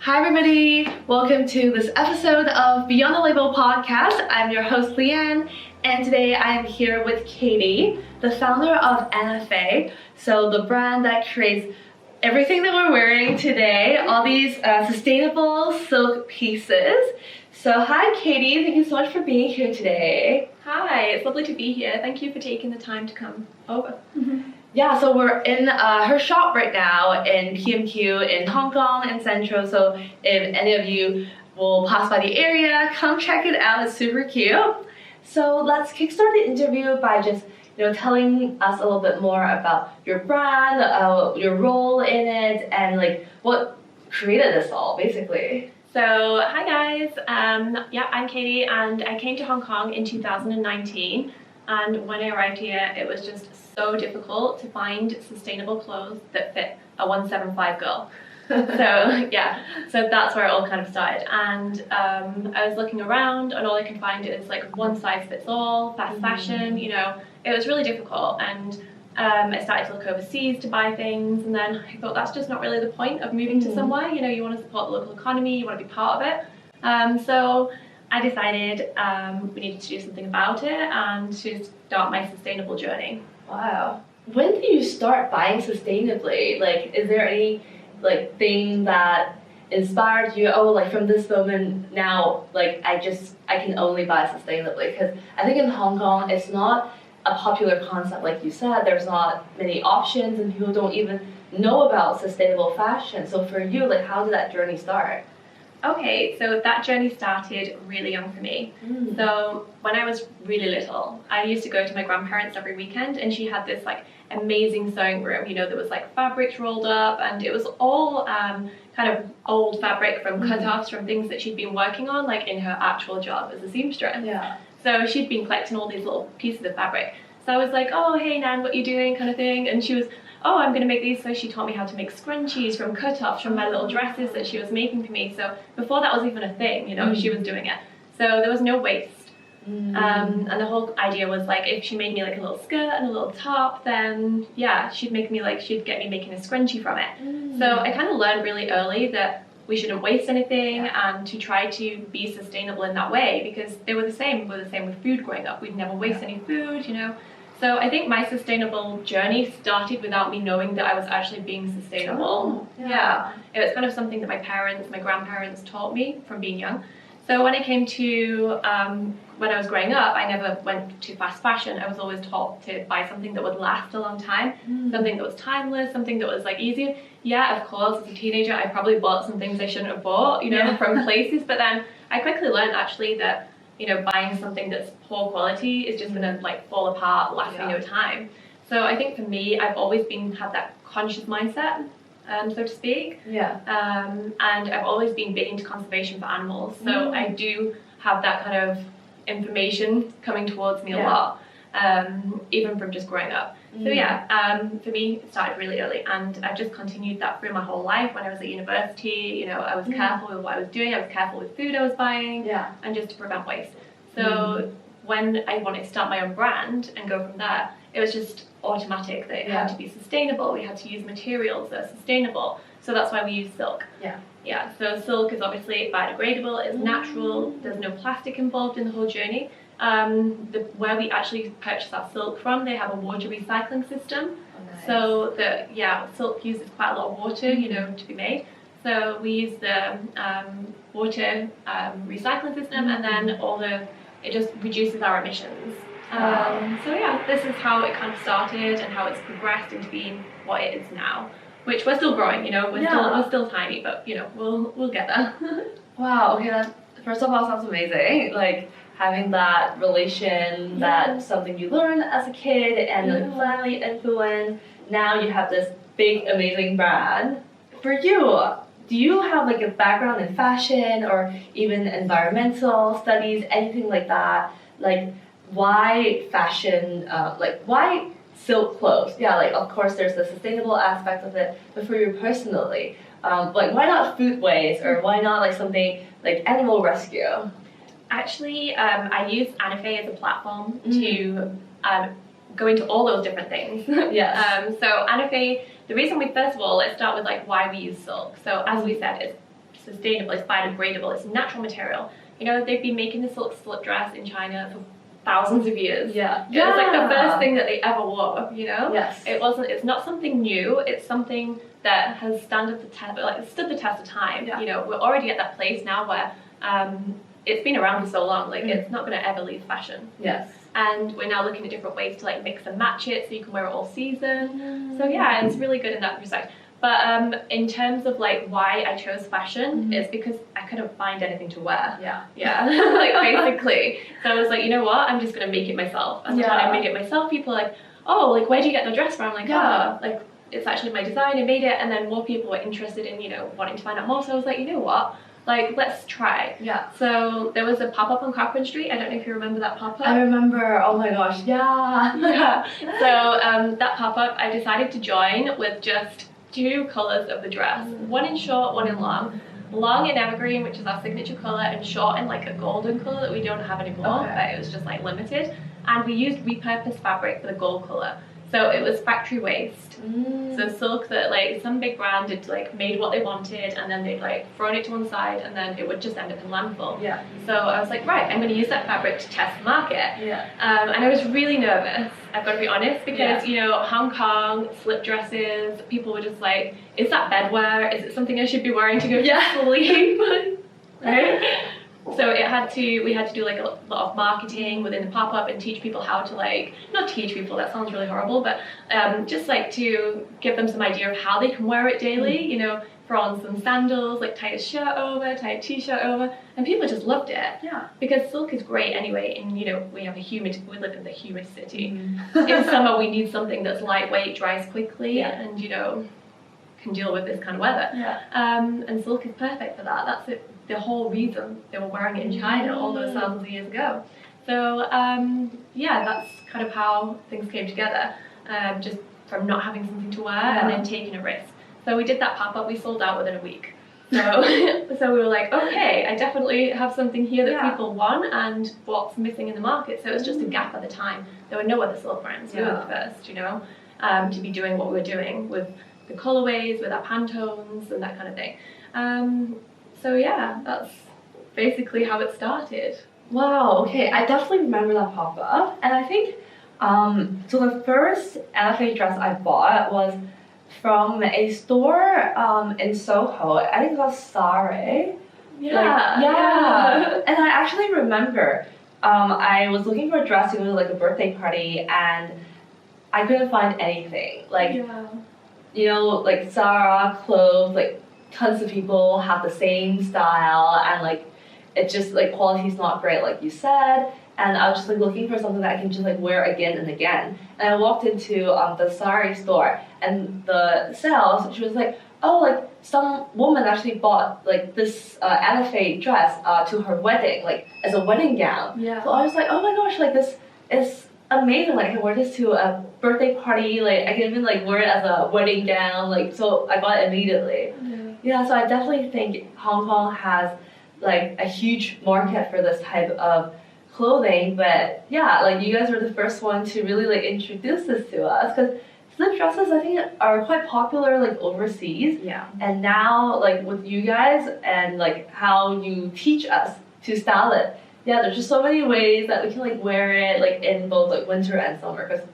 Hi everybody, welcome to this episode of Beyond the Label podcast. I'm your host Leanne, and today I am here with Katy, the founder of Anaphe, so the brand that creates everything that we're wearing today, all these sustainable silk pieces. So hi Katy, thank you so much for being here today. Hi, it's lovely to be here. Thank you for taking the time to come over. Yeah, so we're in her shop right now in PMQ in Hong Kong and Central. So if any of you will pass by the area, come check it out. It's super cute. So let's kickstart the interview by just telling us a little bit more about your brand, your role in it, and like what created this all, basically. So hi guys, I'm Katy, and I came to Hong Kong in 2019. And when I arrived here, it was just so difficult to find sustainable clothes that fit a 175 girl. So that's where it all kind of started. And I was looking around, and all I could find is like one size fits all, fast fashion. It was really difficult. And I started to look overseas to buy things, and then I thought that's just not really the point of moving to somewhere. You want to support the local economy, you want to be part of it. So I decided we needed to do something about it and to start my sustainable journey. Wow. When did you start buying sustainably? Like, is there any thing that inspired you? Oh, like from this moment now, like I can only buy sustainably, because I think in Hong Kong it's not a popular concept, like you said. There's not many options, and people don't even know about sustainable fashion. So for you, like, how did that journey start? Okay, so that journey started really young for me. So when I was really little, I used to go to my grandparents every weekend, and she had this like amazing sewing room, there was like fabrics rolled up, and it was all kind of old fabric from cut-offs from things that she'd been working on, like in her actual job as a seamstress. Yeah. So she'd been collecting all these little pieces of fabric. So I was like, oh, hey, Nan, what are you doing, kind of thing. And she was, oh, I'm going to make these. So she taught me how to make scrunchies from cut-offs from my little dresses that she was making for me. So before that was even a thing, she was doing it. So there was no waste. And the whole idea was like, if she made me like a little skirt and a little top, then yeah, she'd get me making a scrunchie from it. So I kind of learned really early that we shouldn't waste anything, and to try to be sustainable in that way, because they were the same. We were the same with food growing up. We'd never waste any food, So I think my sustainable journey started without me knowing that I was actually being sustainable. It was kind of something that my grandparents taught me from being young. So when I came to, when I was growing up, I never went to fast fashion. I was always taught to buy something that would last a long time, something that was timeless, something that was like easy. Yeah, of course, as a teenager, I probably bought some things I shouldn't have bought, from places. But then I quickly learned actually that, buying something that's poor quality is just gonna like fall apart, lasting no time. So I think for me, I've always had that conscious mindset, so to speak. And I've always been big into conservation for animals. So I do have that kind of information coming towards me a lot, even from just growing up. So for me, it started really early, and I've just continued that through my whole life. When I was at university, I was careful with what I was doing. I was careful with food I was buying, and just to prevent waste. So when I wanted to start my own brand and go from there, it was just automatic that it had to be sustainable. We had to use materials that are sustainable. So that's why we use silk. So silk is obviously biodegradable, it's natural, there's no plastic involved in the whole journey. Where we actually purchase our silk from, they have a water recycling system. So silk uses quite a lot of water, to be made. So we use the water recycling system, and then it just reduces our emissions. This is how it kind of started and how it's progressed into being what it is now, which we're still growing. We're still tiny, but we'll get there. Wow. Okay, that first of all sounds amazing. Like having that relation, that's something you learn as a kid, and then family influence. Now you have this big, amazing brand. For you, do you have like a background in fashion or even environmental studies, anything like that? Like, why fashion? Why silk clothes? Yeah, like of course there's the sustainable aspect of it, but for you personally, why not food waste, or why not like something like animal rescue? Actually, I use Anaphe as a platform to go into all those different things. So Anaphe, the reason let's start with like why we use silk. So as we said, it's sustainable, it's biodegradable, it's natural material. You know, they've been making the silk slip dress in China for thousands of years. Yeah. It was like the first thing that they ever wore, you know? Yes. It's not something new, it's something that has stood the test of time. Yeah. You know, we're already at that place now where it's been around for so long, like it's not gonna ever leave fashion. Yes. And we're now looking at different ways to like mix and match it so you can wear it all season. So yeah, it's really good in that respect. But in terms of like why I chose fashion, it's because I couldn't find anything to wear. Yeah. Like basically. So I was like, you know what? I'm just gonna make it myself. And when I made it myself, people are like, oh, like where do you get the dress from? I'm like, oh, like it's actually my design. I made it, and then more people were interested in, you know, wanting to find out more. So I was like, you know what? Like, let's try. Yeah. So there was a pop-up on Cochran Street. I don't know if you remember that pop-up. I remember. Oh my gosh. Yeah. Yeah. So that pop-up, I decided to join with just 2 colors of the dress. One in short, one in long. Long in evergreen, which is our signature color, and short in like a golden color that we don't have anymore, but it was just like limited. And we used repurposed fabric for the gold color. So it was factory waste. So silk that like some big brand had like made what they wanted, and then they'd like thrown it to one side, and then it would just end up in landfill. Yeah. So I was like, right, I'm going to use that fabric to test the market. Yeah. And I was really nervous, I've got to be honest, because you know, Hong Kong, slip dresses, people were just like, is that bedwear? Is it something I should be wearing to go to sleep? Right? So we had to do like a lot of marketing within the pop-up and teach people how to like, not teach people, that sounds really horrible, but just like to give them some idea of how they can wear it daily, you know, throw on some sandals, like tie a shirt over, tie a t-shirt over, and people just loved it. Yeah. Because silk is great anyway, and you know, we live in the humid city. In summer we need something that's lightweight, dries quickly, and you know, can deal with this kind of weather. Yeah. And silk is perfect for that. That's it. The whole reason they were wearing it in China all those thousands of years ago. So yeah, that's kind of how things came together, just from not having something to wear and then taking a risk. So we did that pop-up, we sold out within a week. So, so we were like, okay, I definitely have something here that people want and what's missing in the market. So it was just a gap at the time. There were no other silk brands. We were the first, you know, to be doing what we were doing with the colorways, with our Pantones and that kind of thing. So yeah, that's basically how it started. Wow, okay, I definitely remember that pop-up, and I think, so the first Anaphe dress I bought was from a store in Soho. I think it was Sari. Yeah. And I actually remember I was looking for a dress to go to like a birthday party, and I couldn't find anything. Like, you know, like Zara clothes, like tons of people have the same style, and like it's just like quality's not great, like you said. And I was just like looking for something that I can just like wear again and again. And I walked into the Sari store, and the sales, she was like, oh, like some woman actually bought like this Anaphe dress to her wedding, like as a wedding gown. Yeah. So I was like, oh my gosh, like this is amazing. Like I can wear this to a birthday party. Like I can even like wear it as a wedding gown. Like so I got it immediately. Yeah. So I definitely think Hong Kong has like a huge market for this type of clothing, but yeah, like you guys were the first one to really like introduce this to us, because slip dresses I think are quite popular like overseas. Yeah. And now like with you guys and like how you teach us to style it, yeah, there's just so many ways that we can like wear it like in both like winter and summer, because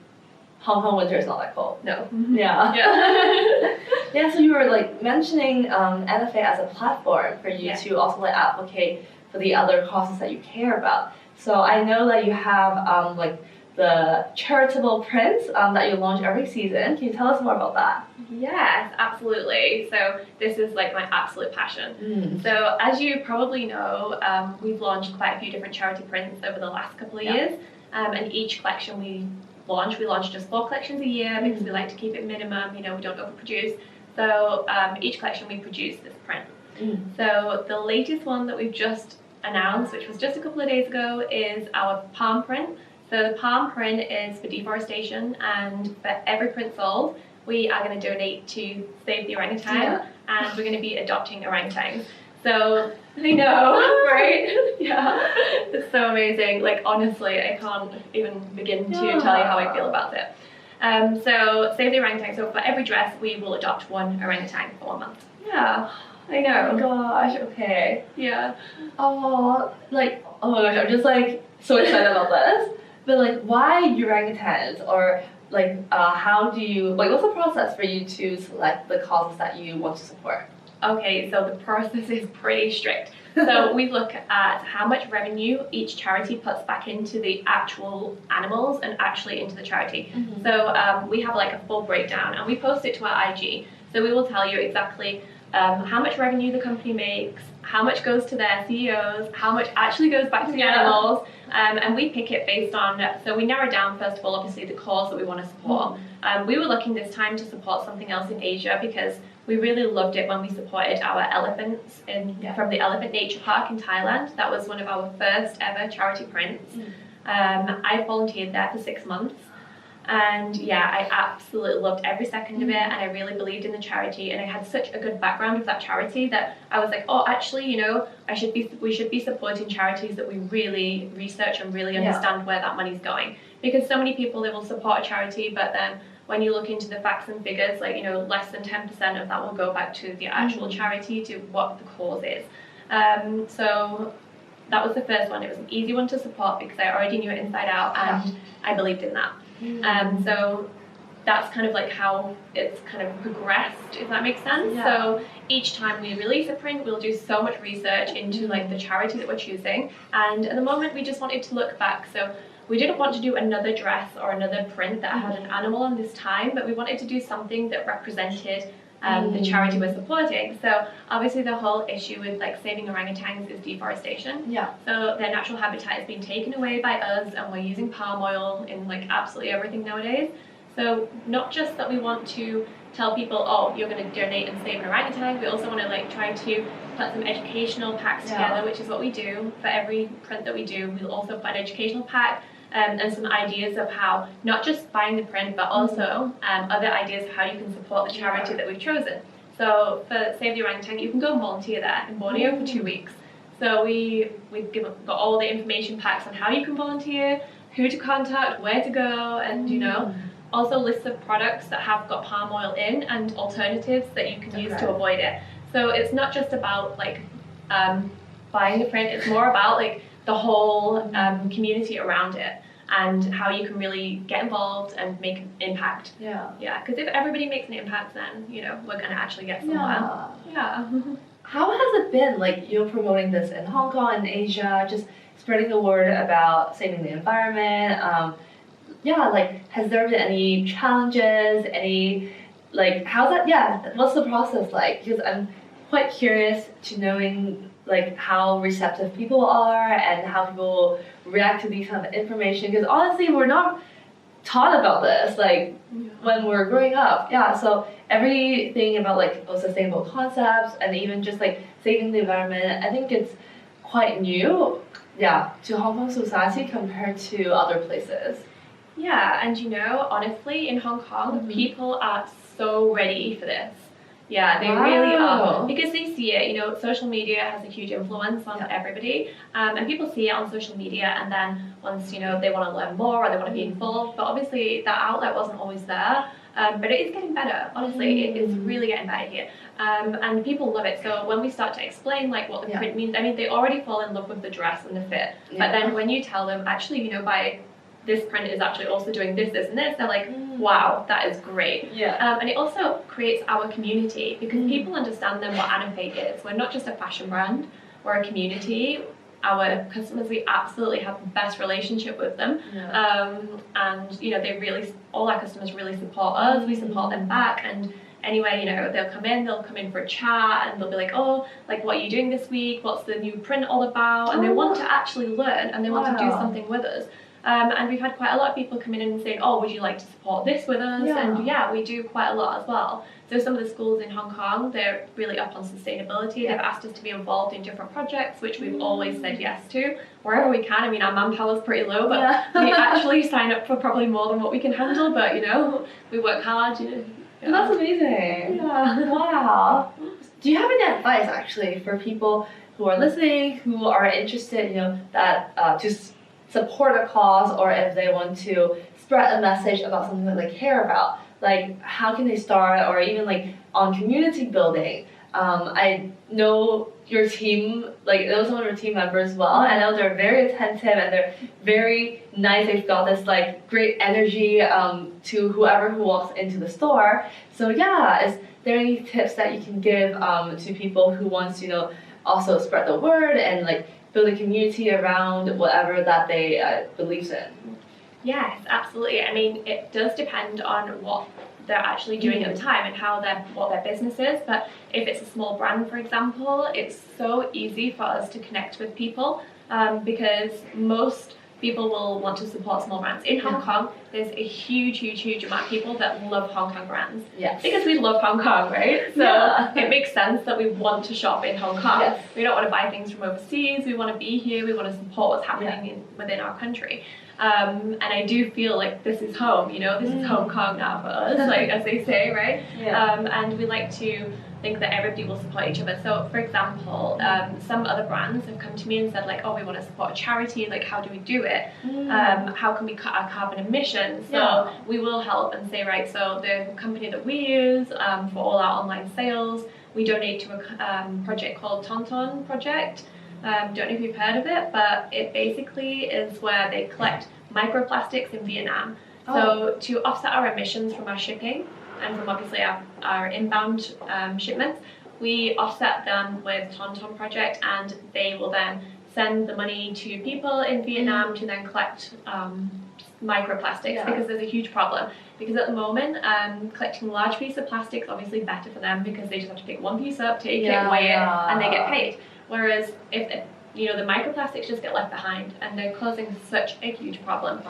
Hong Kong winter is not that cold. No. Yeah. Yeah. Yeah, so you were like mentioning Anaphe as a platform for you to also like advocate for the other causes that you care about. So I know that you have like the charitable prints that you launch every season. Can you tell us more about that? Yes, absolutely. So this is like my absolute passion. So as you probably know, we've launched quite a few different charity prints over the last couple of years, and each collection we launch just 4 collections a year because we like to keep it minimum. You know, we don't overproduce. So each collection we produce this print. So the latest one that we've just announced, which was just a couple of days ago, is our palm print. So the palm print is for deforestation, and for every print sold, we are going to donate to Save the Orangutan, and we're going to be adopting orangutans. So I know, right? Yeah, it's so amazing. Like honestly, I can't even begin to tell you how I feel about it. So Save the Orangutan. So for every dress, we will adopt one orangutan for 1 month. Yeah. I know. Oh my gosh, okay. Yeah. Oh, like, oh my gosh, I'm just like so excited about this. But like, why orangutans? Or like, how do you, like, what's the process for you to select the causes that you want to support? Okay, so the process is pretty strict. So we look at how much revenue each charity puts back into the actual animals and actually into the charity. Mm-hmm. So we have like a full breakdown and we post it to our IG. So we will tell you exactly how much revenue the company makes, how much goes to their CEOs, how much actually goes back to the animals, and we pick it based on, so we narrow down first of all obviously the cause that we want to support. We were looking this time to support something else in Asia because we really loved it when we supported our elephants from the Elephant Nature Park in Thailand. That was one of our first ever charity prints. I volunteered there for 6 months. And yeah, I absolutely loved every second of it, and I really believed in the charity, and I had such a good background with that charity that I was like, oh, actually, you know, we should be supporting charities that we really research and really understand where that money's going. Because so many people, they will support a charity, but then when you look into the facts and figures, like, you know, less than 10% of that will go back to the actual charity, to what the cause is. So that was the first one. It was an easy one to support because I already knew it inside out, and I believed in that. So that's kind of like how it's kind of progressed, if that makes sense. So each time we release a print, we'll do so much research into like the charity that we're choosing, and at the moment we just wanted to look back. So we didn't want to do another dress or another print that had an animal on this time, but we wanted to do something that represented the charity we're supporting. So obviously the whole issue with like saving orangutans is deforestation. So their natural habitat is being taken away by us, and we're using palm oil in like absolutely everything nowadays. So not just that we want to tell people, oh, you're going to donate and save an orangutan, we also want to like try to put some educational packs together, which is what we do for every print that we do. We'll also put an educational pack and some ideas of how, not just buying the print, but also other ideas of how you can support the charity that we've chosen. So for Save the Orangutan, you can go and volunteer there in Borneo for 2 weeks. So we've got all the information packs on how you can volunteer, who to contact, where to go, and you know, also lists of products that have got palm oil in and alternatives that you can use to avoid it. So it's not just about like buying the print, it's more about like the whole community around it and how you can really get involved and make an impact. Because if everybody makes an impact, then you know we're going to actually get somewhere. How has it been, like, you know, promoting this in Hong Kong and Asia, just spreading the word about saving the environment? Like, has there been any challenges, any, like, how's that, what's the process like? Because I'm quite curious to knowing, like, how receptive people are and how people react to these kind of information, because honestly, we're not taught about this, like, when we're growing up. So everything about, like, sustainable concepts and even just, like, saving the environment, I think it's quite new, to Hong Kong society compared to other places. And you know, honestly, in Hong Kong, people are so ready for this. They really are, because they see it. You know, social media has a huge influence on everybody, and people see it on social media, and then once, you know, they want to learn more or they want to be involved, but obviously that outlet wasn't always there, but it is getting better, honestly. It is really getting better here, and people love it. So when we start to explain like what the print means, I mean, they already fall in love with the dress and the fit, but then when you tell them, actually, you know, by this print is actually also doing this, this, and this, they're like, wow, that is great. And it also creates our community, because people understand then what Anaphe is. We're not just a fashion brand, we're a community. Our customers, we absolutely have the best relationship with them. And you know, they really, all our customers really support us, we support them back. And anyway, you know, they'll come in for a chat, and they'll be like, oh, like, what are you doing this week? What's the new print all about? And they want to actually learn, and they want to do something with us. And we've had quite a lot of people come in and say, oh, would you like to support this with us? And we do quite a lot as well. So some of the schools in Hong Kong, they're really up on sustainability. They've asked us to be involved in different projects, which we've always said yes to, wherever we can. I mean, our manpower is pretty low, but we actually sign up for probably more than what we can handle. But, you know, we work hard. That's amazing. Wow. Do you have any advice, actually, for people who are listening, who are interested, you know, that to support a cause, or if they want to spread a message about something that they care about, like, how can they start, or even like on community building, I know your team, like I know some of your team members well. I know they're very attentive and they're very nice. They've got this like great energy to whoever who walks into the store. So yeah, is there any tips that you can give to people who wants to, also spread the word and like build a community around whatever that they believes in? Yes, absolutely. I mean, it does depend on what they're actually doing at the time and what their business is. But if it's a small brand, for example, it's so easy for us to connect with people because most people will want to support small brands. In Hong Kong, there's a huge amount of people that love Hong Kong brands. Yes. Because we love Hong Kong, right? So it makes sense that we want to shop in Hong Kong. Yes. We don't want to buy things from overseas. We want to be here. We want to support what's happening within our country. And I do feel like this is home, this is Hong Kong now for us, like as they say, right? And we like to think that everybody will support each other. So for example, some other brands have come to me and said like, oh, we want to support a charity, like how do we do it? How can we cut our carbon emissions? So we will help and say, right, so the company that we use for all our online sales, we donate to a project called Tonton Project. Don't know if you've heard of it, but it basically is where they collect microplastics in Vietnam. So to offset our emissions from our shipping and from obviously our inbound shipments, we offset them with Tonton Project, and they will then send the money to people in Vietnam to then collect microplastics because there's a huge problem. Because at the moment, collecting large pieces of plastic is obviously better for them because they just have to pick one piece up, take it, weigh it, and they get paid. Whereas if the microplastics just get left behind and they're causing such a huge problem.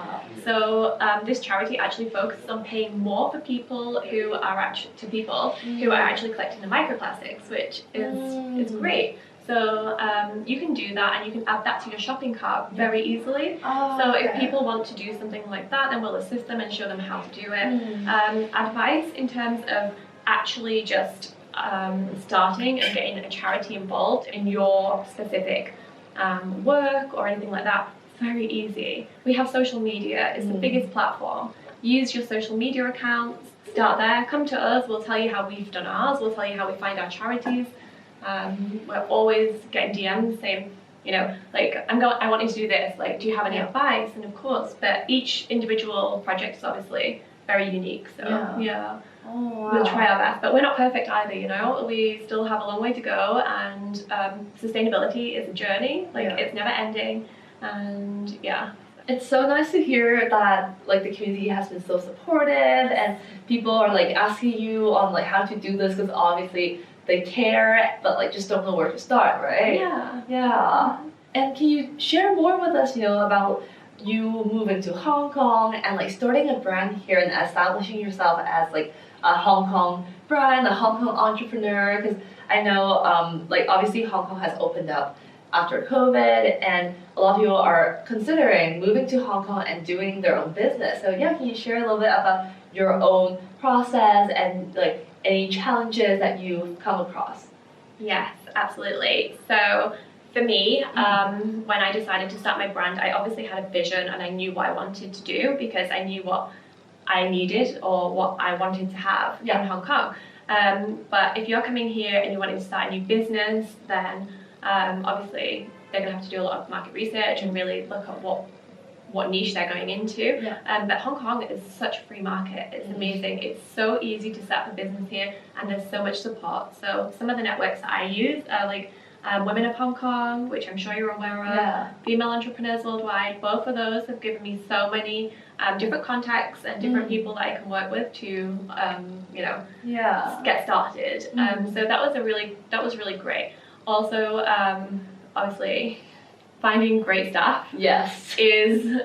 So this charity actually focuses on paying more for people who are actually collecting the microplastics, which is great. So you can do that and you can add that to your shopping cart very easily. If people want to do something like that, then we'll assist them and show them how to do it. Advice in terms of actually just starting and getting a charity involved in your specific work or anything like that, very easy. We have social media, it's the biggest platform. Use your social media accounts, start there, come to us, we'll tell you how we've done ours, we'll tell you how we find our charities. We're always getting DMs saying, like, I want you to do this, like, do you have any advice? And of course, but each individual project is obviously very unique, so we'll try our best, but we're not perfect either, we still have a long way to go, and sustainability is a journey, it's never ending, and It's so nice to hear that like the community has been so supportive and people are like asking you on like how to do this because obviously they care but like just don't know where to start, right? And can you share more with us, about you moving to Hong Kong and like starting a brand here and establishing yourself as like a Hong Kong brand, a Hong Kong entrepreneur? Because I know like obviously Hong Kong has opened up after COVID and a lot of people are considering moving to Hong Kong and doing their own business. So can you share a little bit about your own process and like any challenges that you've come across? Yes, absolutely. So for me, when I decided to start my brand, I obviously had a vision and I knew what I wanted to do because I knew what I needed or what I wanted to have in Hong Kong. But if you're coming here and you're wanting to start a new business, then obviously they're going to have to do a lot of market research and really look at what niche they're going into. But Hong Kong is such a free market. It's amazing. It's so easy to set up a business here and there's so much support. So some of the networks that I use are like Women of Hong Kong, which I'm sure you're aware of, Female Entrepreneurs Worldwide. Both of those have given me so many different contacts and different people that I can work with to get started. So that was really great. Also, obviously, finding great staff is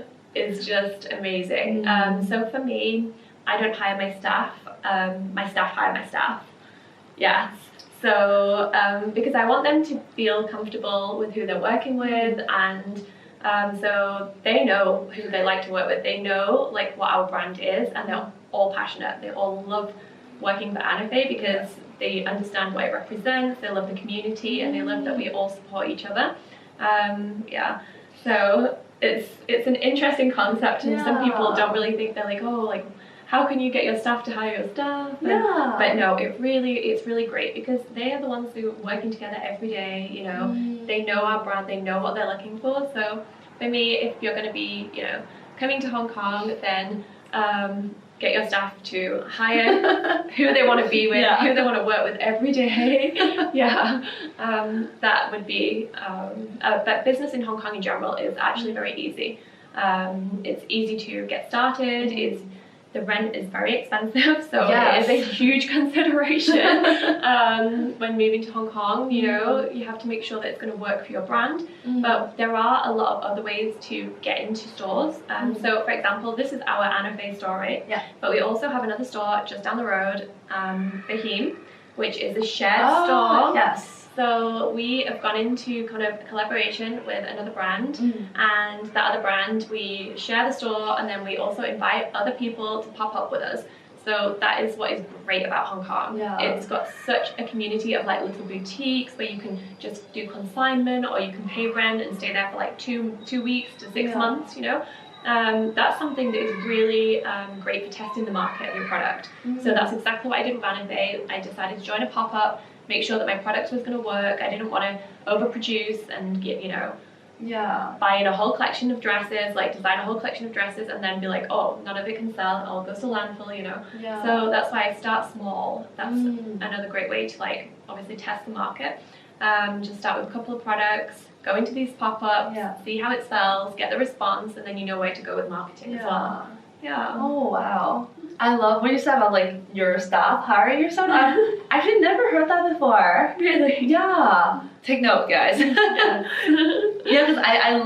just amazing. So for me, I don't hire my staff. My staff hire my staff. So because I want them to feel comfortable with who they're working with, and so they know who they like to work with. They know like what our brand is, and they're all passionate. They all love working for Anaphe because they understand what it represents, they love the community, and they love that we all support each other. So it's an interesting concept, and some people don't really think, they're like, oh, like how can you get your staff to hire your staff? Yeah. But no, it's really great because they are the ones who are working together every day, you know. They know our brand, they know what they're looking for. So for me, if you're going to be, you know, coming to Hong Kong, then get your staff to hire who they want to be with, who they want to work with every day. That would be, but business in Hong Kong in general is actually very easy. It's easy to get started. The rent is very expensive, so it is a huge consideration when moving to Hong Kong. You know, you have to make sure that it's going to work for your brand. But there are a lot of other ways to get into stores. So, for example, this is our Anaphe store, right? Yeah. But we also have another store just down the road, Bahim, which is a shared store. Yes. So we have gone into kind of collaboration with another brand, and that other brand, we share the store, and then we also invite other people to pop up with us. So that is what is great about Hong Kong. Yeah. It's got such a community of like little boutiques where you can just do consignment, or you can pay rent and stay there for like two weeks to 6 months, you know. That's something that is really great for testing the market of your product. So that's exactly what I did with Anaphe. I decided to join a pop-up, make sure that my product was going to work. I didn't want to overproduce and get, you know, buy in a whole collection of dresses, like design a whole collection of dresses and then be like, oh, none of it can sell, it all goes to landfill, you know. So that's why I start small. That's another great way to like obviously test the market. Just start with a couple of products, go into these pop-ups, see how it sells, get the response, and then you know where to go with marketing as well. Oh wow. I love what you said about like your staff hiring your staff. I've actually never heard that before. Really? Yeah. Take note, guys. Because I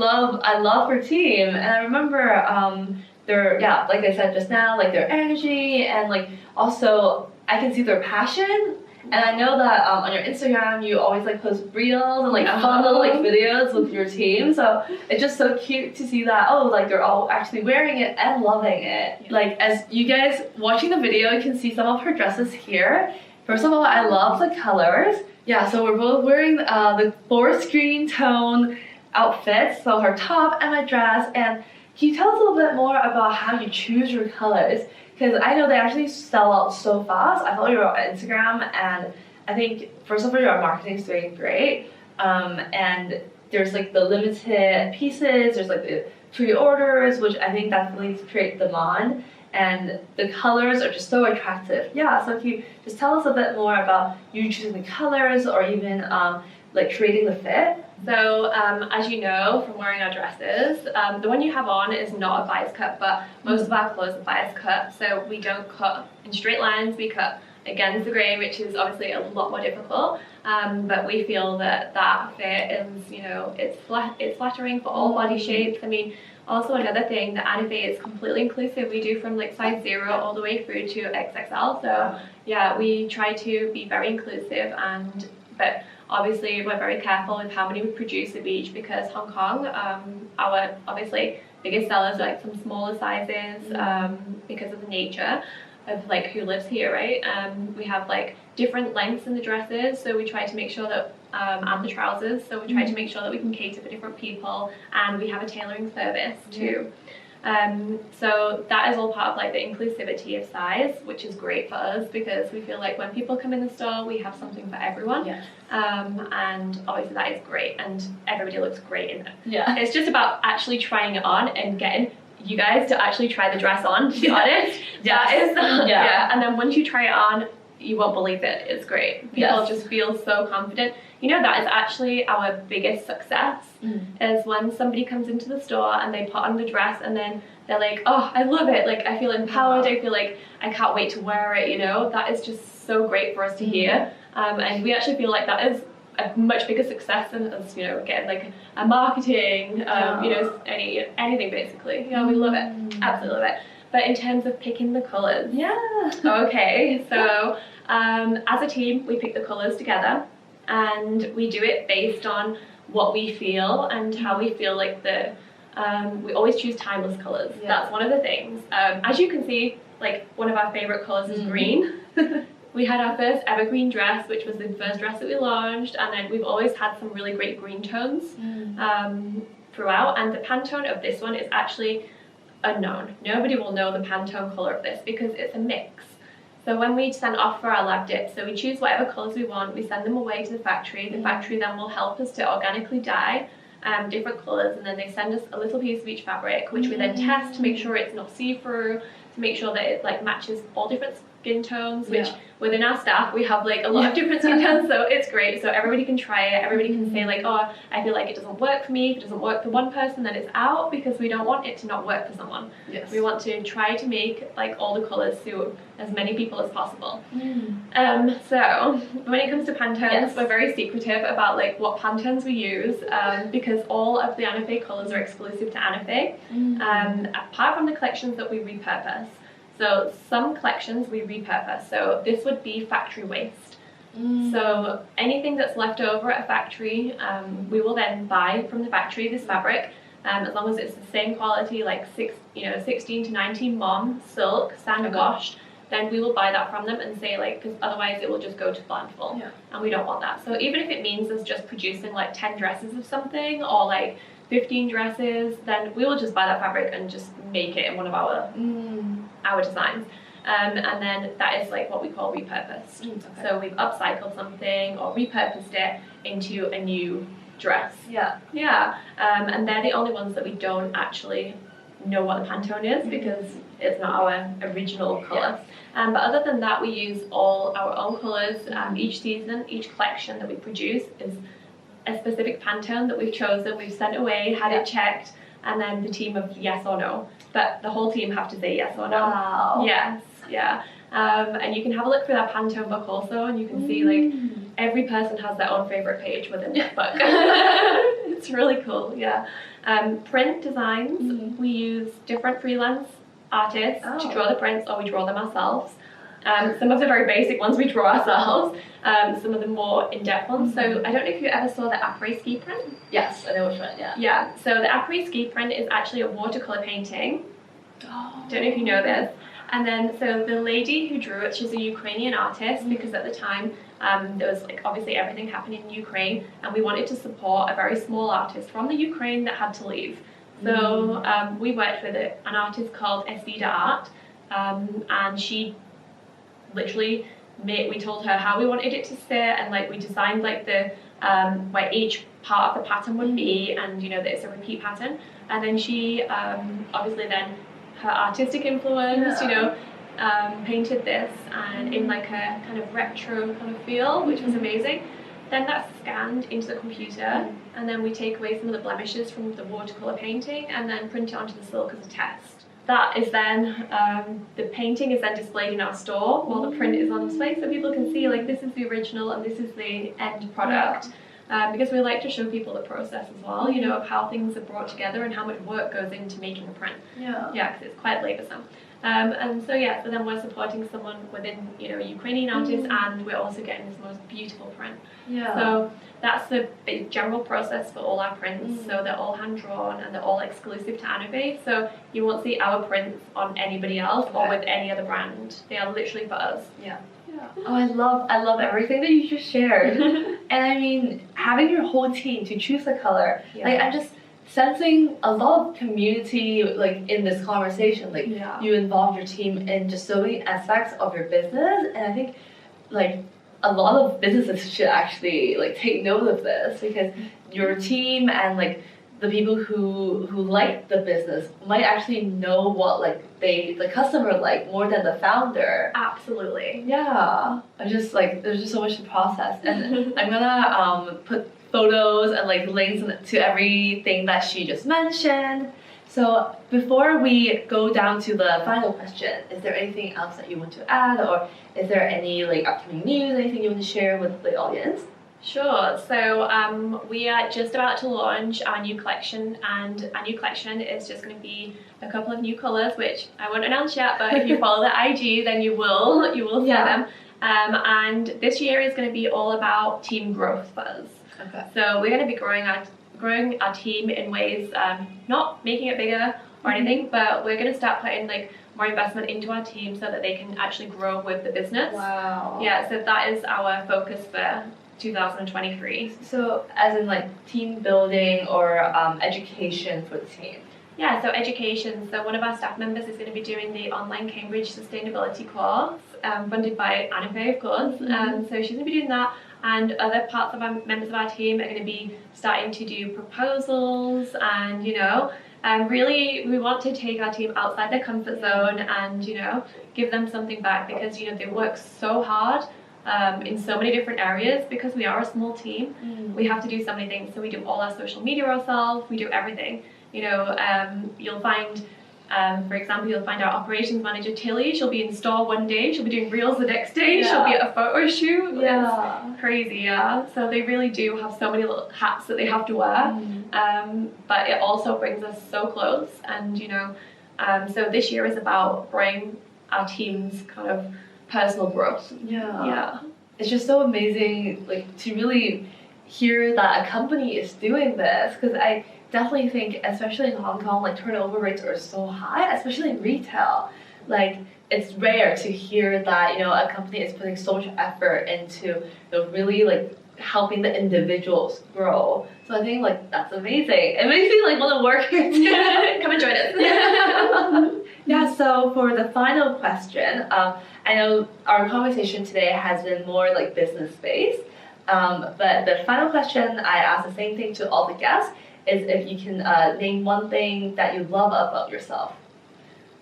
love her team, and I remember their like I said just now, like their energy, and like also I can see their passion. And I know that on your Instagram you always like post reels and like fun little like videos with your team. So it's just so cute to see that like they're all actually wearing it and loving it. Like as you guys watching the video, you can see some of her dresses here. First of all, I love the colors. Yeah, so we're both wearing the forest green tone outfits. So her top and my dress. And can you tell us a little bit more about how you choose your colors? Because I know they actually sell out so fast. I follow you on Instagram, and I think first of all your marketing is doing great. And there's like the limited pieces. There's like the pre-orders, which I think definitely create demand. And the colors are just so attractive. Yeah. So can you just tell us a bit more about you choosing the colors, or even like creating the fit? So as you know from wearing our dresses, the one you have on is not a bias cut, but most of our clothes are bias cut. So we don't cut in straight lines, we cut against the grain, which is obviously a lot more difficult. But we feel that fit is, you know, it's flattering for all body shapes. I mean, also another thing, the Anaphe is completely inclusive. We do from like size 0 all the way through to XXL. So yeah, we try to be very inclusive, but obviously we're very careful with how many we produce of each, because Hong Kong, our obviously biggest sellers are like some smaller sizes because of the nature of like who lives here, right? We have like different lengths in the dresses, so we try to make sure that and the trousers, so we try to make sure that we can cater for different people, and we have a tailoring service too. So that is all part of like the inclusivity of size, which is great for us because we feel like when people come in the store, we have something for everyone. And obviously that is great, and everybody looks great in it. It's just about actually trying it on and getting you guys to actually try the dress on, to be honest. That is and then once you try it on, you won't believe it. It's great. People just feel so confident. You know, that is actually our biggest success, is when somebody comes into the store and they put on the dress and then they're like, oh, I love it. Like, I feel empowered. I feel like I can't wait to wear it, you know. That is just so great for us to hear. And we actually feel like that is a much bigger success than us, you know, getting like a marketing, you know, anything basically. You know, we love it. Absolutely love it. But in terms of picking the colours. Okay, so as a team, we pick the colours together, and we do it based on what we feel and how we feel like we always choose timeless colours. That's one of the things. As you can see, like one of our favourite colours is green. We had our first ever green dress, which was the first dress that we launched, and then we've always had some really great green tones throughout, and the Pantone of this one is actually unknown. Nobody will know the Pantone colour of this because it's a mix. So when we send off for our lab dips, so we choose whatever colours we want, we send them away to the factory. The factory then will help us to organically dye different colours, and then they send us a little piece of each fabric, which we then test to make sure it's not see-through, to make sure that it like matches all different skin tones, which within our staff we have like a lot of different skin tones, so it's great. So everybody can try it, everybody can say like, oh, I feel like it doesn't work for me. If it doesn't work for one person, then it's out, because we don't want it to not work for someone. Yes. We want to try to make like all the colours suit as many people as possible. So when it comes to Pantones, we're very secretive about like what Pantones we use, because all of the Anaphe colours are exclusive to Anaphe, apart from the collections that we repurpose. So some collections we repurpose. So this would be factory waste. So anything that's left over at a factory, we will then buy from the factory this fabric, as long as it's the same quality, like 16 to 19 mom silk, sand washed. Then we will buy that from them and say like, because otherwise it will just go to landfill, and we don't want that. So even if it means us just producing like 10 dresses of something, or like 15 dresses, then we will just buy that fabric and just make it in one of our designs. And then that is like what we call repurposed. So we've upcycled something or repurposed it into a new dress. And they're the only ones that we don't actually know what the Pantone is, because it's not our original colour. But other than that, we use all our own colours. Each season, each collection that we produce is a specific Pantone that we've chosen, we've sent away, had it checked, and then the team of yes or no. But the whole team have to say yes or no. Wow. Yes, and you can have a look through that Pantone book also, and you can see like every person has their own favourite page within that book. It's really cool, print designs, we use different freelance artists to draw the prints, or we draw them ourselves. Some of the very basic ones we draw ourselves, some of the more in-depth ones. So I don't know if you ever saw the après-ski print. Yes, I know which one, So the après-ski print is actually a watercolour painting. Don't know if you know this. And then, so the lady who drew it, she's a Ukrainian artist, because at the time there was like obviously everything happening in Ukraine, and we wanted to support a very small artist from the Ukraine that had to leave. So we worked with an artist called Esvida Art, and she literally we told her how we wanted it to sit, and like we designed like the where each part of the pattern would be, and that it's a repeat pattern. And then she obviously then her artistic influence, painted this and in like a kind of retro kind of feel, which was amazing. Then that's scanned into the computer, and then we take away some of the blemishes from the watercolour painting and then print it onto the silk as a test. That is then, the painting is then displayed in our store while the print is on display, so people can see like this is the original and this is the end product. Because we like to show people the process as well, of how things are brought together and how much work goes into making the print. Because it's quite laboursome. And so so then we're supporting someone within, a Ukrainian artist, and we're also getting this most beautiful print. So that's the big general process for all our prints. So they're all hand drawn and they're all exclusive to Anaphe. So you won't see our prints on anybody else or with any other brand. They are literally for us. Oh, I love everything that you just shared. And I mean, having your whole team to choose a color, like I'm just sensing a lot of community like in this conversation. Like you involve your team in just so many aspects of your business, and I think like a lot of businesses should actually like take note of this, because your team and like the people who like the business might actually know what like the customer like more than the founder. Absolutely. I'm just like there's just so much to process, and I'm gonna put photos and like links to everything that she just mentioned. So before we go down to the final question, is there anything else that you want to add, or is there any like upcoming news, anything you want to share with the audience? Sure. So we are just about to launch our new collection, and our new collection is just going to be a couple of new colours, which I won't announce yet, but if you follow the IG, then you will see them. And this year is going to be all about team growth for us. So we're going to be growing our team in ways, not making it bigger or anything, but we're going to start putting like more investment into our team so that they can actually grow with the business. So that is our focus for 2023. So as in like team building or education for the team? Yeah, so education. So one of our staff members is going to be doing the online Cambridge sustainability course, funded by Anaphe, of course. So she's going to be doing that, and other parts of our members of our team are going to be starting to do proposals, and really we want to take our team outside their comfort zone and give them something back, because they work so hard in so many different areas. Because we are a small team, we have to do so many things. So we do all our social media ourselves, we do everything. You'll find, for example, you'll find our operations manager Tilly. She'll be in store one day, she'll be doing reels the next day, she'll be at a photo shoot. It's crazy, yeah. So they really do have so many little hats that they have to wear. But it also brings us so close, and so this year is about growing our team's kind of personal growth. Yeah. It's just so amazing, like, to really hear that a company is doing this, because I definitely think, especially in Hong Kong, like, turnover rates are so high, especially in retail. Like, it's rare to hear that a company is putting so much effort into really like helping the individuals grow. So I think like that's amazing. It makes me like want to work here too. Come and join us. Yeah. So for the final question, I know our conversation today has been more like business based, but the final question, I ask the same thing to all the guests, is if you can name one thing that you love about yourself.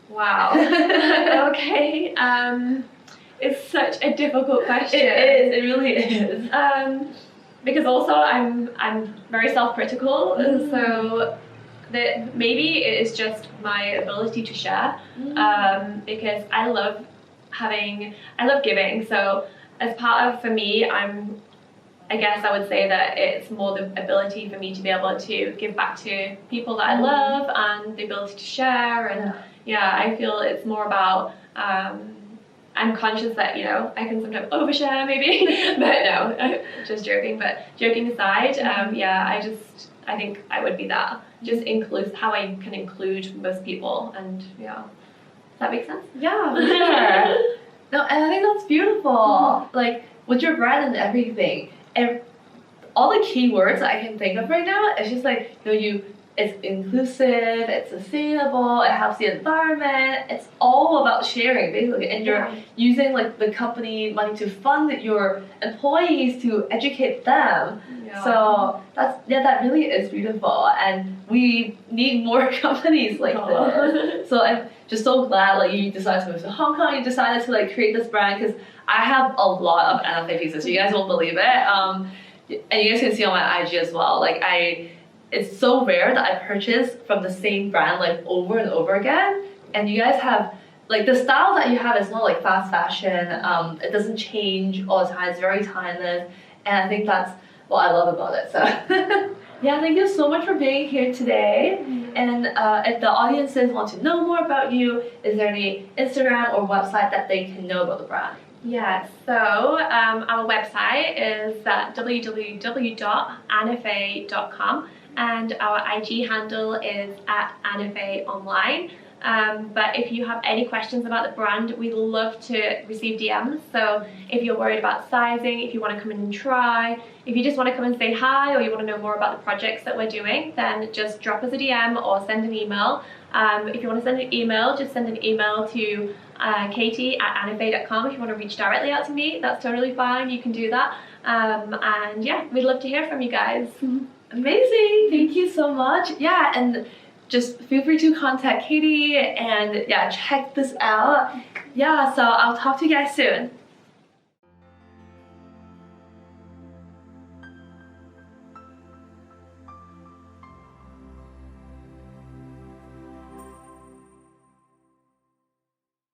Wow. Okay. It's such a difficult question. It is. It really is. Because also I'm very self-critical, so that maybe it is just my ability to share. Because I love giving. So as part of, for me, I guess I would say that it's more the ability for me to be able to give back to people that I love, and the ability to share. And I feel it's more about, I'm conscious that, I can sometimes overshare maybe, but no, just joking. But joking aside, I think I would be that. Just how I can include most people, and does that make sense? Yeah, for sure. No, and I think that's beautiful. Like, with your brand and everything, and all the keywords I can think of right now, it's just like, it's inclusive, it's sustainable, it helps the environment, it's all about sharing basically, and you're using like the company money to fund your employees to educate them. So that really is beautiful, and we need more companies like this. So I'm just so glad like you decided to move to Hong Kong, you decided to like create this brand, because I have a lot of Anaphe pieces, you guys won't believe it, and you guys can see on my IG as well, like it's so rare that I purchase from the same brand like over and over again, and you guys have like the style that you have is not like fast fashion. It doesn't change all the time, it's very timeless, and I think that's what I love about it. So thank you so much for being here today. And if the audiences want to know more about you, is there any Instagram or website that they can know about the brand? Yeah, so our website is www.anaphe.com, and our IG handle is @AnapheOnline. But if you have any questions about the brand, we'd love to receive DMs. So if you're worried about sizing, if you want to come in and try, if you just want to come and say hi, or you want to know more about the projects that we're doing, then just drop us a DM or send an email. If you want to send an email, just send an email to Katy @anaphe.com. If you want to reach directly out to me, that's totally fine. You can do that. And we'd love to hear from you guys. Amazing. Thank you so much. Yeah, and just feel free to contact Katy, and check this out. So I'll talk to you guys soon.